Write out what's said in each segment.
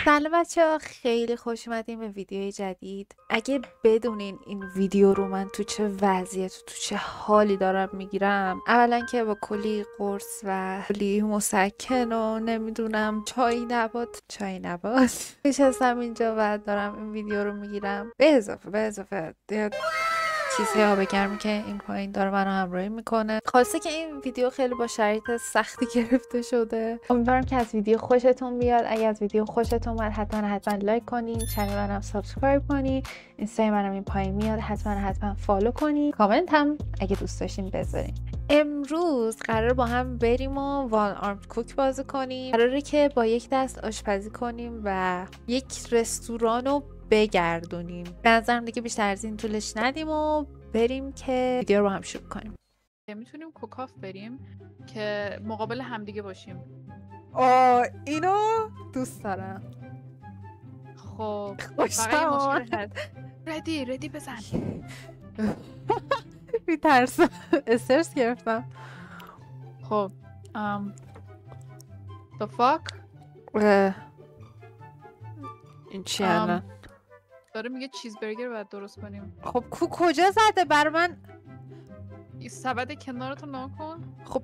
سلام بچه ها، خیلی خوش اومدین به ویدیوی جدید. اگه بدونین این ویدیو رو من تو چه وضعیت و تو چه حالی دارم میگیرم، اولا که با کلی قرص و کلی مسکن و نمیدونم چای نبات نشستم اینجا و دارم این ویدیو رو میگیرم. به اضافه چیزی ها بگم که این پایین داره منو همراهی میکنه. خاصه که این ویدیو خیلی با شرایط سختی گرفته شده. امیدوارم که از ویدیو خوشتون بیاد. اگه از ویدیو خوشتون اومد حتما لایک کنین، چنل منم سابسکرایب کنین، اینستا منم این پایین میاد، حتما فالو کنین، کامنت هم اگه دوست داشتین بذارین. امروز قراره با هم بریم و وان آرمد کوک بازی کنیم. قراره که با یک دست آشپزی کنیم و یک رستوران رو بگردونیم. به نظرم دیگه بیشتر از این طولش ندیم و بریم که ویدیو رو با هم شروع کنیم. میتونیم کوکاف بریم که مقابل همدیگه باشیم. اینو دوست دارم. خب فقط یه مشکل هست. ردی بزن. میترسم، استرس گرفتم. خب the fuck این چی الان؟ داره میگه چیزبرگر باید درست کنیم. خب کجا زده بر من؟ این سبد کنارتو ناکن. خب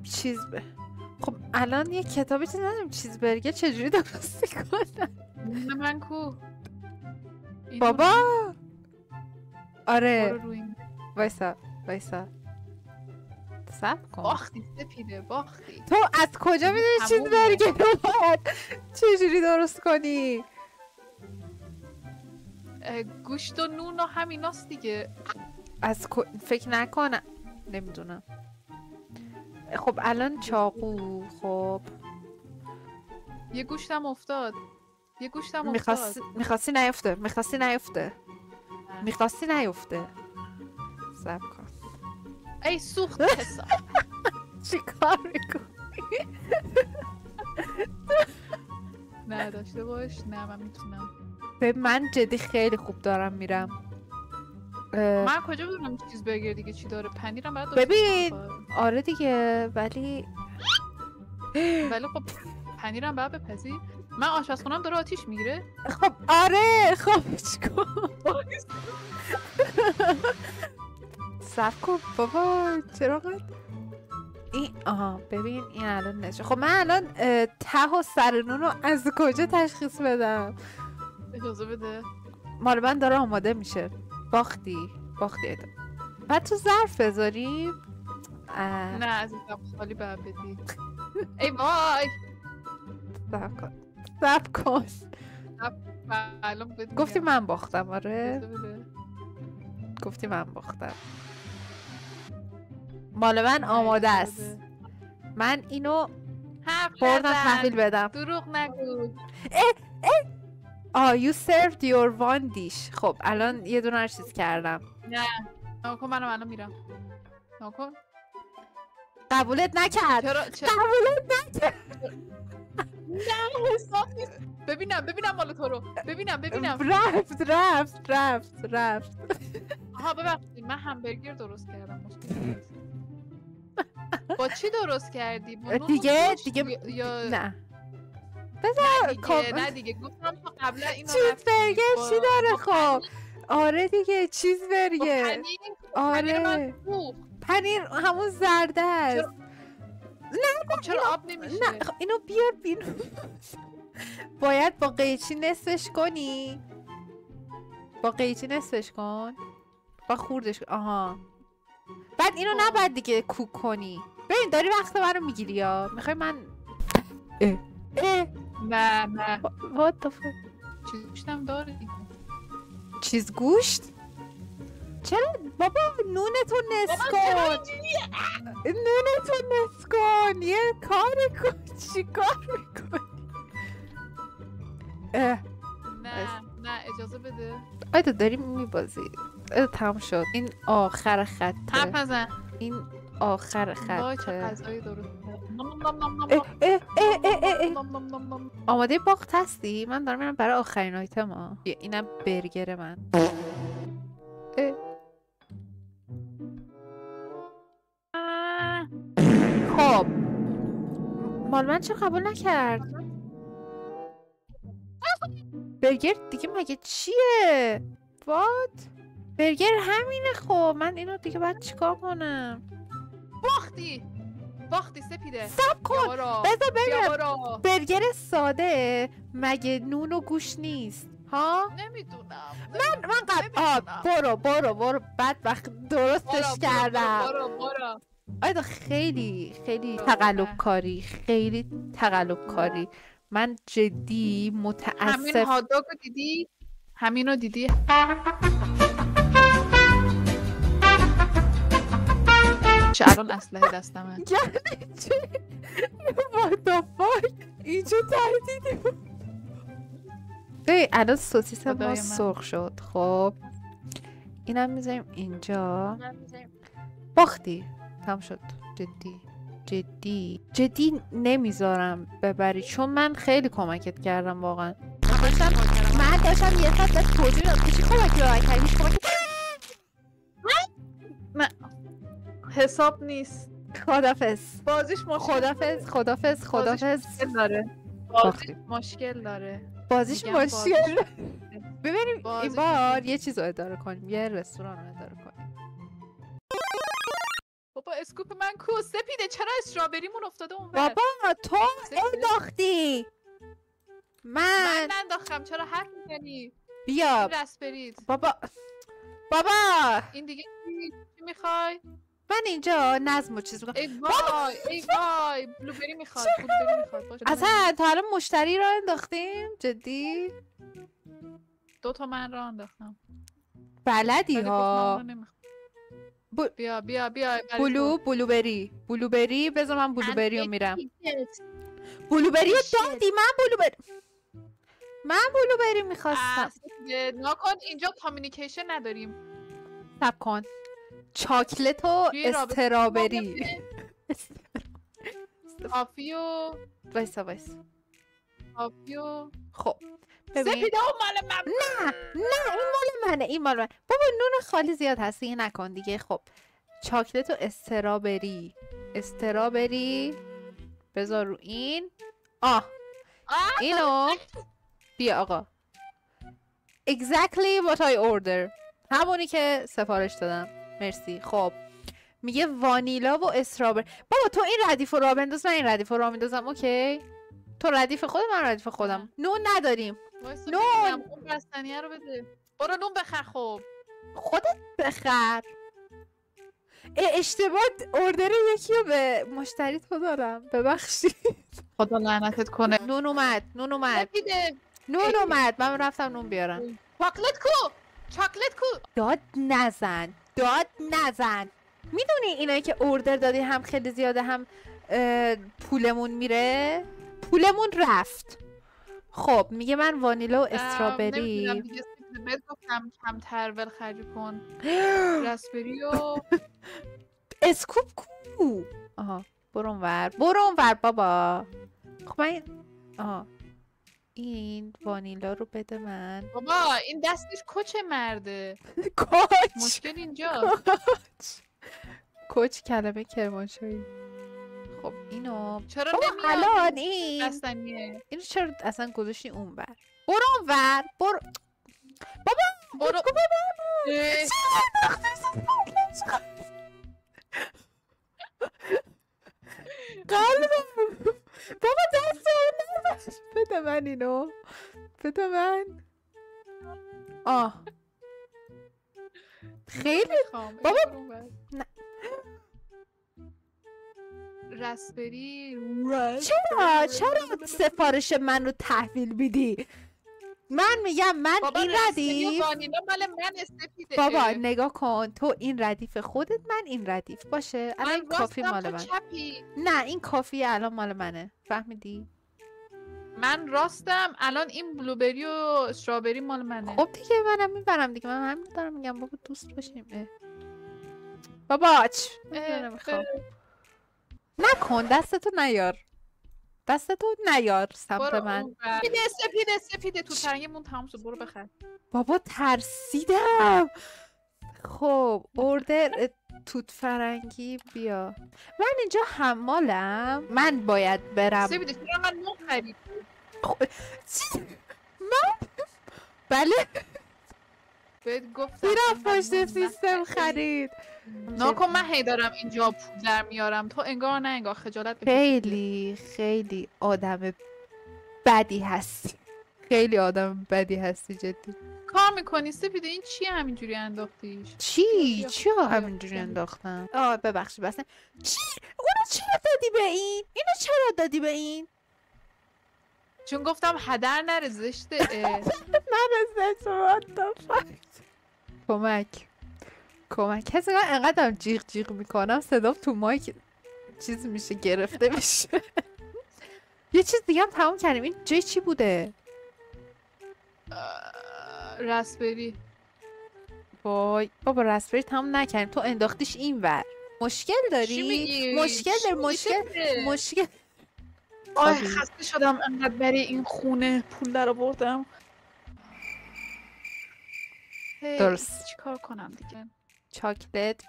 خب الان یه کتابی چیز نداریم چیزبرگر چجوری درست کنم؟ نه من کو بابا آره وایسا سب کن. باختی سپیده باختی. تو از کجا میدونی چیزبرگر رو باید چجوری درست کنی؟ گوشت و نون و همیناست دیگه. فکر نکنم، نمیدونم. خب الان چاقو. خب یه گوشتم افتاد. میخواستی نیفته. سب کن. ای سوخت حساب. چی کار میکنی؟ نه داشته باش. نه من میتونم. به من جدی خیلی خوب دارم میرم. من کجا بدونم چیزبرگر دیگه چی داره؟ پنیرم باید ببین آره دیگه ولی خب پنیرم باید بپزی. من آشپزخونه‌ام داره آتیش میگیره. خب آره خب چیکار؟ صبر کن بابا چرا این ببین این الان نشه. خب من الان ته و سر نون رو از کجا تشخیص بدم؟ اجازه بده. مال من داره آماده میشه. باختی بعد تو ظرف بذاریم. نه عزیزم خالی باید بدی. ای وای سب کن. الان گفتی من باختم. آره گفتی من باختم. مال من آماده است. من اینو خوردم تحویل بدم. دروغ نگو. you served your one dish. خب الان یه دونه چیز کردم. نه ناکن. منم الان میرم. ناکن. قبولت نکرد. قبولت نکرد. نه حساب نیست. ببینم مال تو رو. ببینم رفت. آها ببخشید من همبرگر درست کردم. مشکل با چی درست کردی؟ دیگه نه نه دیگه گفتم تو قبلا اینو چیزبرگر چی داره؟ خب آره دیگه چیزبرگر. آره پنیر همون زرده است. نه چرا آب نمیشه؟ نه اینو بیار بیرون. باید با قیچی نصفش کنی. با خوردش. بعد اینو نباید دیگه کوک کنی. ببین داری وقت منو میگیری یا میخوای من نه what the fuck. چیز گوشتم داری؟ چیز گوشت؟ چرا بابا نونتو نصف کن. یه کار کن. چی کار میکنی؟ نه اجازه بده. تو داری میبازی. تمام شد. این آخر خطه. حرف نزن. این آخر وای چه خطه. غذایی درست. آماده باخت هستی؟ من دارم میرم برای آخرین آیتم. اینم برگر من. خب مال من چه قبول نکرد؟ برگر دیگه مگه چیه؟ وات؟ برگر همینه خب. من اینو دیگه باید چیکار کنم؟ باختی سپیده. سب کن بذار ببینم. برگر ساده مگه نون و گوش نیست؟ ها؟ نمیدونم. من برو بدبخت درستش کردم. برو. آیدا خیلی تقلب کاری، خیلی تقلب کاری. من جدی متاسف. همین هاتداگو دیدی؟ همینو دیدی؟ چه الان اسلحه دستمه. یعنی چی؟ What the fuck؟ اینجا تهدیدی بود. الان سوسیس ما سرخ شد. خب اینم میذاریم اینجا. باختی. تمام شد. جدی نمیذارم ببری چون من خیلی کمکت کردم واقعا. من داشتم یه ساعت بس توضیح دادم که چی کمکی رو کردی. نه حساب نیست. خدافظ. بازیش خدافظ. مشکل داره. بازیش مشکل. ببینیم این بار یه چیز رو اداره کنیم. یه رستوران رو اداره کنیم. بابا اسکوپ من کو؟ سپیده چرا استرابریمون افتاده اونور؟ بابا تو انداختی. من ننداختم. چرا حرف میزنی؟ بیا رسپرید. بابا این دیگه چی میخوای؟ من اینجا نظم و چیز میکنم. ای وای بلوبری میخواد. اصلا تا الان مشتری رو انداختیم؟ جدی؟ 2 من رو انداختم. بلدی ها. بیا بلوبری بذار من بلوبری رو میرم. بلوبری رو دادی. من بلوبری میخواستم. ناکن اینجا کامیونیکیشن نداریم. سب کن. چاکلت و استرابری. آفیو وایسا آفیو. خب سپیده اون مال من. نه این مال من. بابا نون خالی زیاد هست دیگه نکن دیگه. خب چاکلت و استرابری بذار رو این. اینو بیا آقا. Exactly what I order. همونی که سفارش دادم. مرسی. خب میگه وانیلا و استرابری. بابا تو این ردیف رو راه بنداز من این ردیف رو راه میندازم. اوکی تو ردیف خود من ردیف خودم. نون نداریم. نون اون بستنیه رو بده. برو نون بخر. خب خودت بخر. اشتباه اوردر یکی رو به مشتری تو دارم. ببخشید. خدا لعنتت کنه. نون اومد. من رفتم نون بیارم. چاکلت کو. داد نزن. میدونی اینایی که اوردر دادی هم خیلی زیاده هم پولمون میره. پولمون رفت. خب میگه من وانیلا و استرابری. گفتم کمتر ول خرج کن. رسپری و اسکوپ کو. برو اونور بابا. خب من این وانیلا رو بده من. بابا این دستش کوچ مرده. کوچ مشکل اینجا. کوچ کلمه کرمانشاهی. خب اینو چرا الان این بستنیه. اینو چرا اصلا گذاشتی اونور؟ برو اونور. برو بابا قلبم. بابا دست اون بده من اینو. بده من. خیلی بابا نه. رسپری چرا سفارش من رو تحویل میدی؟ من میگم من این ردیف. بابا نگاه کن تو این ردیف خودت من این ردیف باشه. الان این کافی مال من. نه این کافی الان مال منه. فهمیدی؟ من راستم الان این بلوبری و استرابری مال منه. خب دیگه منم میبرم دیگه. من همین دارم میگم بابا دوست باشیم. بابا نمیخوام. نکن دستتو نیار سمت من. سپیده تو فرنگمون تمام شد. برو بخر. بابا ترسیدم. خب اوردر توت فرنگی بیا. من اینجا حمالم. من باید برم. سپیده چرا من نون خرید؟ من بله بهت گفتم میرم پشت سیستم خرید. ناکن من هی دارم اینجا پول در میارم، تو انگار نه انگار خجالت بکش. خیلی آدم بدی هستی، خیلی آدم بدی هستی جدی. کار میکنی سپیده؟ این چیه همینجوری انداختیش؟ چی همینجوری انداختم؟ ببخشید بس. چی؟ اونو چرا دادی به این؟ اینو چرا دادی به این؟ چون گفتم هدر نره زشته. کمک کسی که انقدرم جیغ جیغ میکنم صدام تو مایک چیز میشه، گرفته میشه. یه چیز دیگه هم تموم کردیم. این جای چی بوده؟ رسبری. وای بابا رسبری تموم نکردیم، تو انداختیش این ور. مشکل داری؟ چی میگی؟ مشکل آی خسته شدم انقدر برای این خونه پول در آوردم. درست. چیکار کنم دیگه؟ چاکلت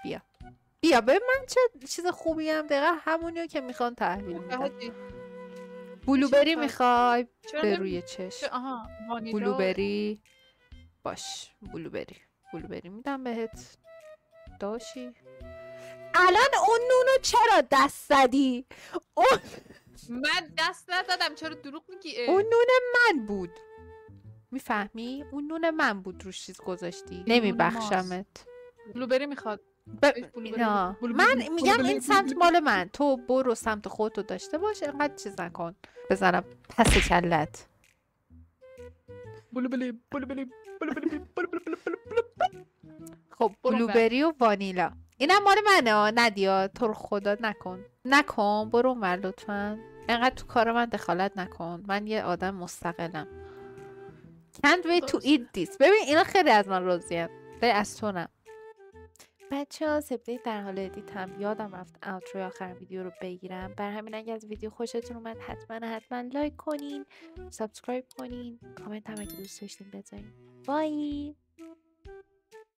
بیا به من چه چیز خوبی هم دقیقا همونیو که میخوان تحویل میدن. بلوبری میخوای؟ به روی چشم. بلوبری باش. بلوبری میدم بهت داشی. الان اون نونو چرا دست زدی؟ من دست ندادم، چرا دروغ میگی؟ اون نون من بود، میفهمی؟ اون نون من بود روش چیز گذاشتی. نمیبخشمت. بلوبری میخواد. من میگم این سمت مال من، تو برو سمت خودتو داشته باش، اینقدر چیز نکن بزنم پس کلت. خب بلوبری و وانیلا اینم مال منه. ندیا تو رو خدا نکن برو اونور لطفا. اینقدر تو کار من دخالت نکن، من یه آدم مستقلم. can't wait to eat this. ببین اینا خیلی از من راضی‌ام، ولی از تو نه. بچه‌ها سپیده در حال ادیت هم یادم رفت اوتروی آخر ویدیو رو بگیرم، بر همین اگه از ویدیو خوشتون اومد حتما لایک کنین، سابسکرایب کنین، کامنت هم اگه دوست داشتین بذارین. بای.